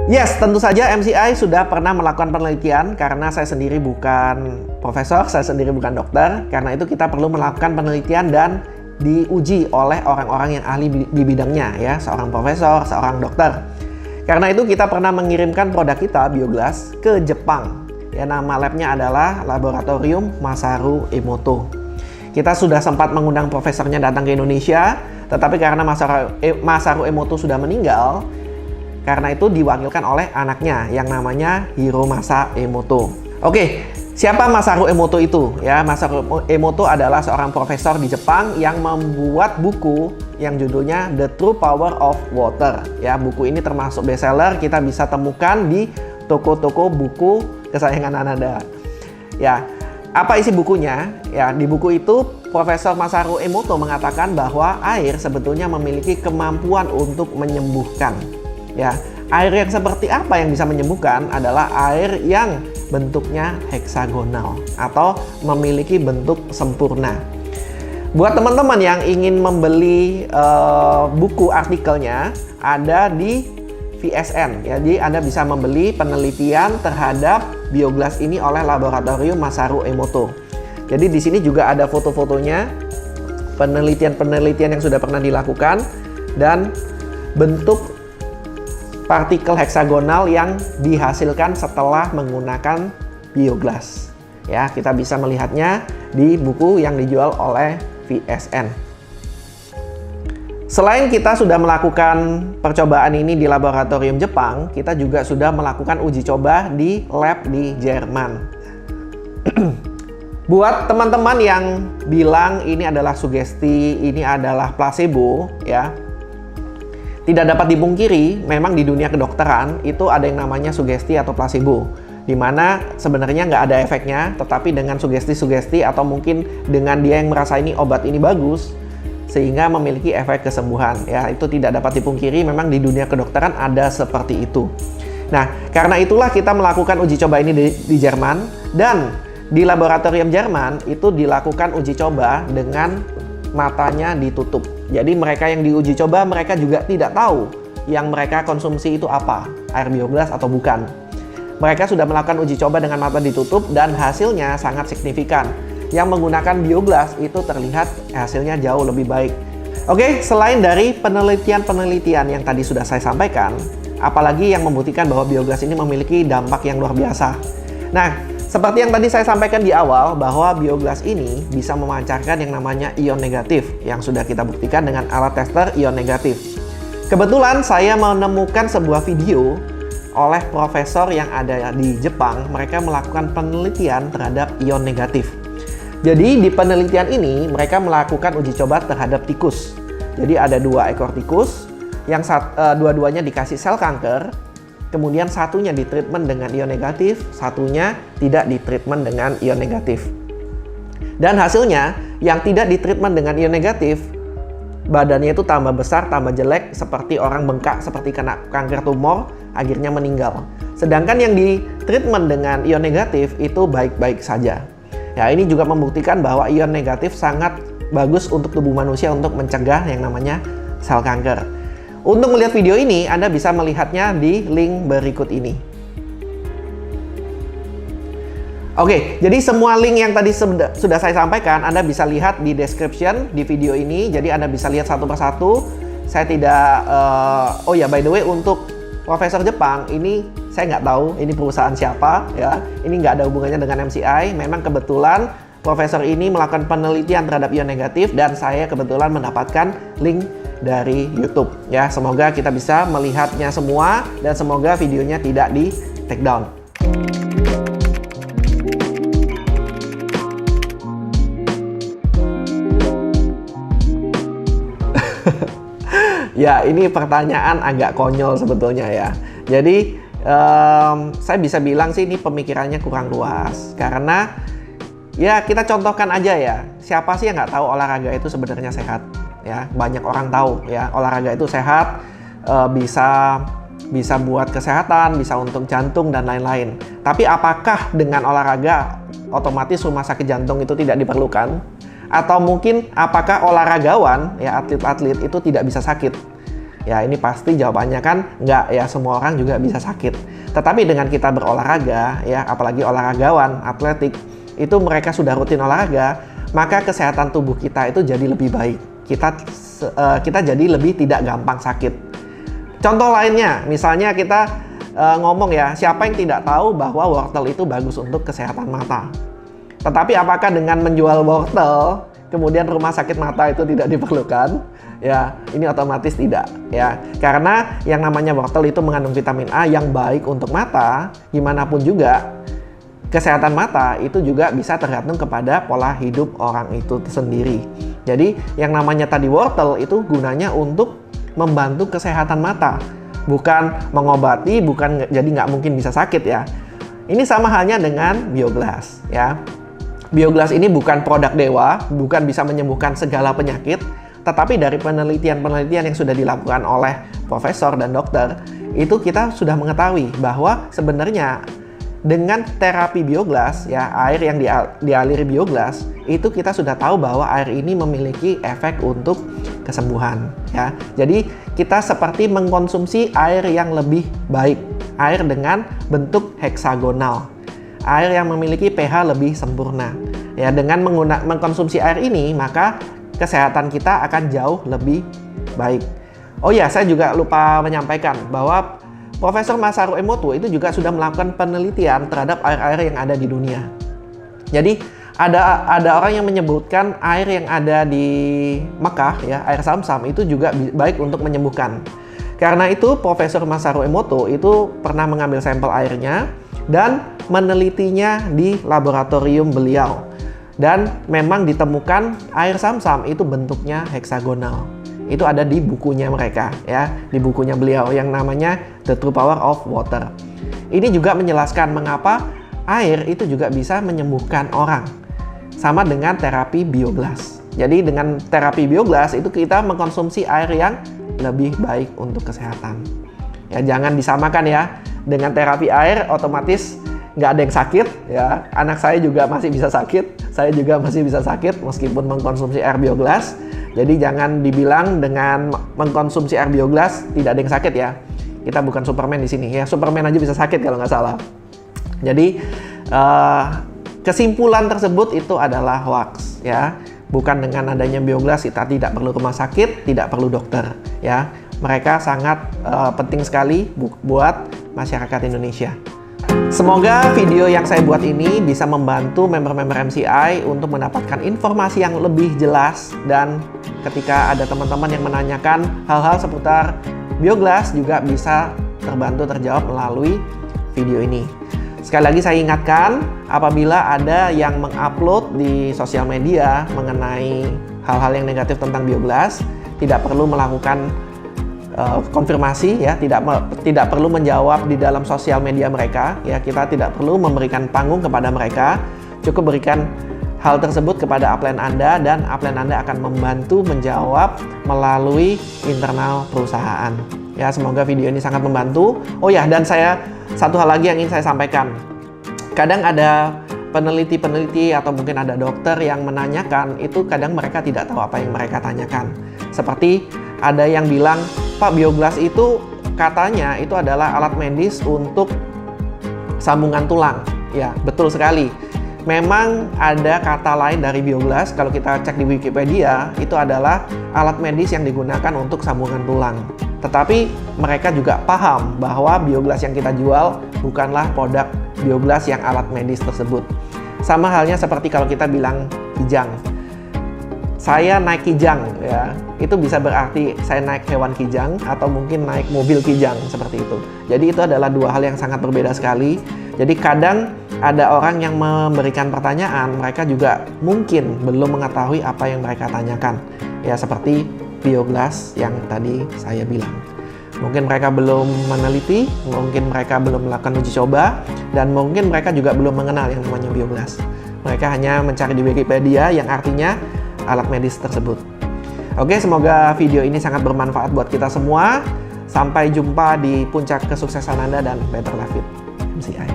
Yes, tentu saja MCI sudah pernah melakukan penelitian karena saya sendiri bukan profesor, saya sendiri bukan dokter. Karena itu kita perlu melakukan penelitian dan diuji oleh orang-orang yang ahli di bidangnya ya, seorang profesor, seorang dokter. Karena itu kita pernah mengirimkan produk kita, Bioglass, ke Jepang. Ya, nama labnya adalah Laboratorium Masaru Emoto. Kita sudah sempat mengundang profesornya datang ke Indonesia, tetapi karena Masaru Emoto sudah meninggal, karena itu diwakilkan oleh anaknya yang namanya Hiromasa Emoto. Oke, siapa Masaru Emoto itu? Ya, Masaru Emoto adalah seorang profesor di Jepang yang membuat buku yang judulnya The True Power of Water. Ya, buku ini termasuk bestseller, kita bisa temukan di toko-toko buku kesayangan Anda. Ya, apa isi bukunya? Ya, di buku itu Profesor Masaru Emoto mengatakan bahwa air sebetulnya memiliki kemampuan untuk menyembuhkan. Ya, air yang seperti apa yang bisa menyembuhkan adalah air yang bentuknya heksagonal atau memiliki bentuk sempurna. Buat teman-teman yang ingin membeli buku artikelnya, ada di VSN. Jadi Anda bisa membeli penelitian terhadap Bioglass ini oleh Laboratorium Masaru Emoto. Jadi di sini juga ada foto-fotonya, penelitian-penelitian yang sudah pernah dilakukan, dan bentuk partikel heksagonal yang dihasilkan setelah menggunakan Bioglass. Ya, kita bisa melihatnya di buku yang dijual oleh VSN. Selain kita sudah melakukan percobaan ini di laboratorium Jepang, kita juga sudah melakukan uji coba di lab di Jerman. Buat teman-teman yang bilang ini adalah sugesti, ini adalah placebo, ya, tidak dapat dipungkiri, memang di dunia kedokteran itu ada yang namanya sugesti atau placebo, di mana sebenarnya nggak ada efeknya, tetapi dengan sugesti-sugesti atau mungkin dengan dia yang merasa ini obat ini bagus, sehingga memiliki efek kesembuhan. Ya, itu tidak dapat dipungkiri, memang di dunia kedokteran ada seperti itu. Nah, karena itulah kita melakukan uji coba ini di Jerman, dan di laboratorium Jerman itu dilakukan uji coba dengan matanya ditutup. Jadi mereka yang diuji coba, mereka juga tidak tahu yang mereka konsumsi itu apa, air Bioglass atau bukan. Mereka sudah melakukan uji coba dengan mata ditutup dan hasilnya sangat signifikan. Yang menggunakan Bioglass itu terlihat hasilnya jauh lebih baik. Oke, selain dari penelitian-penelitian yang tadi sudah saya sampaikan, apalagi yang membuktikan bahwa Bioglass ini memiliki dampak yang luar biasa. Nah, seperti yang tadi saya sampaikan di awal, bahwa Bioglass ini bisa memancarkan yang namanya ion negatif yang sudah kita buktikan dengan alat tester ion negatif. Kebetulan saya menemukan sebuah video oleh profesor yang ada di Jepang. Mereka melakukan penelitian terhadap ion negatif. Jadi di penelitian ini mereka melakukan uji coba terhadap tikus. Jadi ada 2 ekor tikus yang dua-duanya dikasih sel kanker. Kemudian satunya ditreatment dengan ion negatif, satunya tidak ditreatment dengan ion negatif. Dan hasilnya, yang tidak ditreatment dengan ion negatif, badannya itu tambah besar, tambah jelek, seperti orang bengkak, seperti kena kanker tumor, akhirnya meninggal. Sedangkan yang ditreatment dengan ion negatif itu baik-baik saja. Ya, ini juga membuktikan bahwa ion negatif sangat bagus untuk tubuh manusia untuk mencegah yang namanya sel kanker. Untuk melihat video ini, Anda bisa melihatnya di link berikut ini. Oke, jadi semua link yang tadi sudah saya sampaikan, Anda bisa lihat di description di video ini. Jadi Anda bisa lihat satu persatu. Saya tidak... oh ya, by the way, untuk Profesor Jepang, ini saya nggak tahu ini perusahaan siapa. Ya, ini nggak ada hubungannya dengan MCI. Memang kebetulan Profesor ini melakukan penelitian terhadap ion negatif, dan saya kebetulan mendapatkan link dari YouTube. Ya, semoga kita bisa melihatnya semua dan semoga videonya tidak di take down. Ya, ini pertanyaan agak konyol sebetulnya ya. Jadi saya bisa bilang sih ini pemikirannya kurang luas, karena ya kita contohkan aja ya, siapa sih yang nggak tahu olahraga itu sebenarnya sehat? Ya, banyak orang tahu ya, olahraga itu sehat, bisa buat kesehatan, bisa untuk jantung dan lain-lain. Tapi apakah dengan olahraga otomatis rumah sakit jantung itu tidak diperlukan? Atau mungkin apakah olahragawan, ya atlet-atlet itu tidak bisa sakit? Ya ini pasti jawabannya kan enggak, ya semua orang juga bisa sakit. Tetapi dengan kita berolahraga, ya apalagi olahragawan, atletik, itu mereka sudah rutin olahraga, maka kesehatan tubuh kita itu jadi lebih baik. Kita jadi lebih tidak gampang sakit. Contoh lainnya, misalnya kita ngomong ya, siapa yang tidak tahu bahwa wortel itu bagus untuk kesehatan mata? Tetapi apakah dengan menjual wortel, kemudian rumah sakit mata itu tidak diperlukan? Ya, ini otomatis tidak. Ya, karena yang namanya wortel itu mengandung vitamin A yang baik untuk mata. Gimana pun juga, kesehatan mata itu juga bisa tergantung kepada pola hidup orang itu sendiri. Jadi, yang namanya tadi wortel itu gunanya untuk membantu kesehatan mata, bukan mengobati, jadi nggak mungkin bisa sakit ya. Ini sama halnya dengan Bioglas ya. Bioglas ini bukan produk dewa, bukan bisa menyembuhkan segala penyakit, tetapi dari penelitian-penelitian yang sudah dilakukan oleh profesor dan dokter, itu kita sudah mengetahui bahwa sebenarnya dengan terapi Bioglas, ya air yang dialiri Bioglas, itu kita sudah tahu bahwa air ini memiliki efek untuk kesembuhan. Ya, jadi kita seperti mengkonsumsi air yang lebih baik, air dengan bentuk heksagonal. Air yang memiliki pH lebih sempurna. Ya, dengan mengkonsumsi air ini, maka kesehatan kita akan jauh lebih baik. Oh ya, saya juga lupa menyampaikan bahwa Profesor Masaru Emoto itu juga sudah melakukan penelitian terhadap air-air yang ada di dunia. Jadi ada orang yang menyebutkan air yang ada di Mekah, ya air Zam-Zam itu juga baik untuk menyembuhkan. Karena itu Profesor Masaru Emoto itu pernah mengambil sampel airnya dan menelitinya di laboratorium beliau. Dan memang ditemukan air Zam-Zam itu bentuknya heksagonal. Itu ada di bukunya mereka ya, di bukunya beliau yang namanya The True Power of Water. Ini juga menjelaskan mengapa air itu juga bisa menyembuhkan orang. Sama dengan terapi Bioglas. Jadi dengan terapi Bioglas itu kita mengkonsumsi air yang lebih baik untuk kesehatan. Ya jangan disamakan ya. Dengan terapi air otomatis nggak ada yang sakit ya. Anak saya juga masih bisa sakit, saya juga masih bisa sakit meskipun mengkonsumsi air Bioglas. Jadi jangan dibilang dengan mengkonsumsi air Bioglas tidak ada yang sakit ya. Kita bukan Superman di sini ya. Superman aja bisa sakit kalau nggak salah. Jadi kesimpulan tersebut itu adalah hoax ya. Bukan dengan adanya Bioglas kita tidak perlu rumah sakit, tidak perlu dokter ya. Mereka sangat penting sekali buat masyarakat Indonesia. Semoga video yang saya buat ini bisa membantu member-member MCI untuk mendapatkan informasi yang lebih jelas, dan ketika ada teman-teman yang menanyakan hal-hal seputar Bioglas juga bisa terbantu terjawab melalui video ini. Sekali lagi saya ingatkan, apabila ada yang mengupload di sosial media mengenai hal-hal yang negatif tentang Bioglas, tidak perlu melakukan konfirmasi ya, tidak perlu menjawab di dalam sosial media mereka ya. Kita tidak perlu memberikan panggung kepada mereka, cukup berikan hal tersebut kepada upline Anda dan upline Anda akan membantu menjawab melalui internal perusahaan ya. Semoga video ini sangat membantu. Oh ya, dan satu hal lagi yang ingin saya sampaikan, kadang ada peneliti atau mungkin ada dokter yang menanyakan, itu kadang mereka tidak tahu apa yang mereka tanyakan. Seperti ada yang bilang, Pak, Bioglas itu katanya itu adalah alat medis untuk sambungan tulang. Ya, betul sekali. Memang ada kata lain dari Bioglas, kalau kita cek di Wikipedia, itu adalah alat medis yang digunakan untuk sambungan tulang. Tetapi mereka juga paham bahwa Bioglas yang kita jual bukanlah produk Bioglas yang alat medis tersebut. Sama halnya seperti kalau kita bilang kijang. Saya naik kijang ya, itu bisa berarti saya naik hewan kijang atau mungkin naik mobil kijang, seperti itu. Jadi itu adalah dua hal yang sangat berbeda sekali. Jadi kadang ada orang yang memberikan pertanyaan, mereka juga mungkin belum mengetahui apa yang mereka tanyakan. Ya seperti Bioglas yang tadi saya bilang. Mungkin mereka belum meneliti, mungkin mereka belum melakukan uji coba, dan mungkin mereka juga belum mengenal yang namanya Bioglas. Mereka hanya mencari di Wikipedia yang artinya alat medis tersebut. Oke, semoga video ini sangat bermanfaat buat kita semua. Sampai jumpa di puncak kesuksesan Anda dan Better Life with MCI.